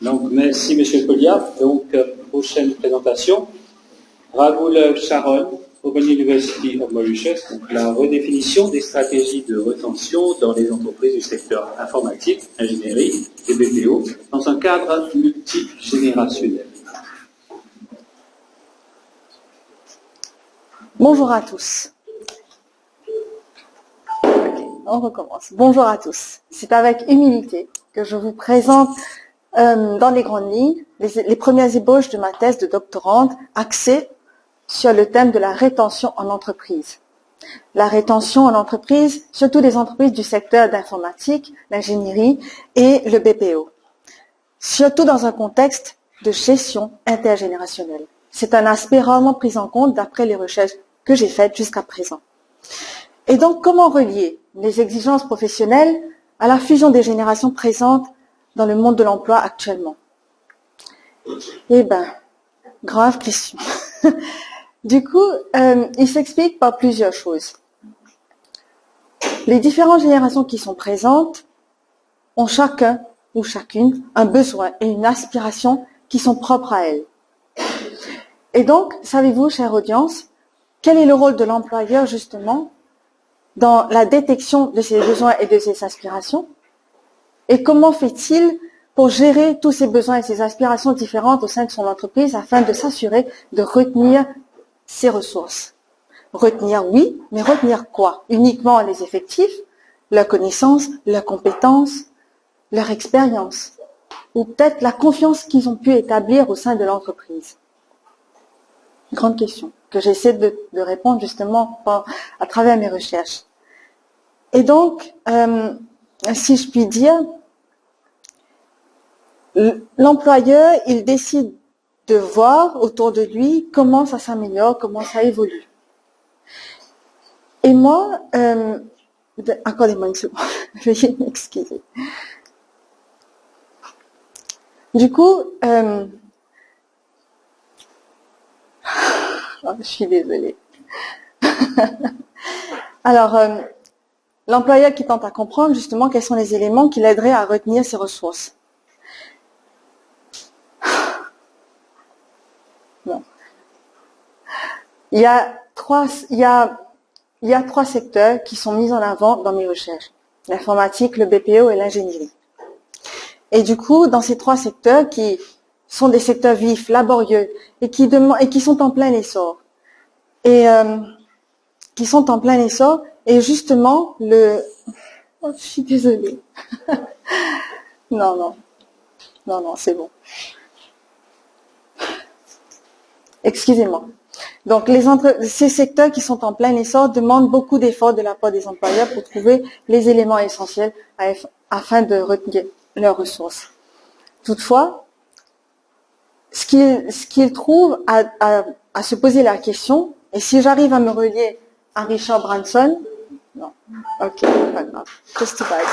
Donc, merci, Monsieur Colliard. Donc, prochaine présentation. Rahul Sharon, Open University of Mauritius, donc la redéfinition des stratégies de retention dans les entreprises du secteur informatique, ingénierie et BPO dans un cadre multigénérationnel. Bonjour à tous. On recommence. Bonjour à tous. C'est avec humilité que je vous présente dans les grandes lignes les premières ébauches de ma thèse de doctorante axée sur le thème de la rétention en entreprise. La rétention en entreprise, surtout les entreprises du secteur d'informatique, l'ingénierie et le BPO. Surtout dans un contexte de gestion intergénérationnelle. C'est un aspect rarement pris en compte d'après les recherches que j'ai faites jusqu'à présent. Et donc, comment relier les exigences professionnelles à la fusion des générations présentes dans le monde de l'emploi actuellement? Eh ben, grave question. Du coup, il s'explique par plusieurs choses. Les différentes générations qui sont présentes ont chacun ou chacune un besoin et une aspiration qui sont propres à elles. Et donc, savez-vous, chère audience, quel est le rôle de l'employeur justement dans la détection de ses besoins et de ses aspirations? Et comment fait-il pour gérer tous ces besoins et ces aspirations différentes au sein de son entreprise afin de s'assurer de retenir ses ressources? Retenir, oui, mais retenir quoi? Uniquement les effectifs, leurs connaissances, leurs compétences, leur expérience, ou peut-être la confiance qu'ils ont pu établir au sein de l'entreprise? Grande question que j'essaie de répondre justement à travers mes recherches. Et donc, si je puis dire, l'employeur, il décide de voir autour de lui comment ça s'améliore, comment ça évolue. Et moi, accordez-moi une seconde, veuillez m'excuser. Du coup, je suis désolée. Alors, l'employeur qui tente à comprendre justement quels sont les éléments qui l'aideraient à retenir ses ressources. Bon. Il y a trois secteurs qui sont mis en avant dans mes recherches. L'informatique, le BPO et l'ingénierie. Et du coup, dans ces trois secteurs qui sont des secteurs vifs, laborieux, et qui sont en plein essor. Et et justement, oh, je suis désolée. Non, c'est bon. Excusez-moi. Donc, ces secteurs qui sont en plein essor demandent beaucoup d'efforts de la part des employeurs pour trouver les éléments essentiels afin de retenir leurs ressources. Toutefois, ce qu'ils trouvent à se poser la question, et si j'arrive à me relier à Richard Branson, non, ok, pas grave, just too bad.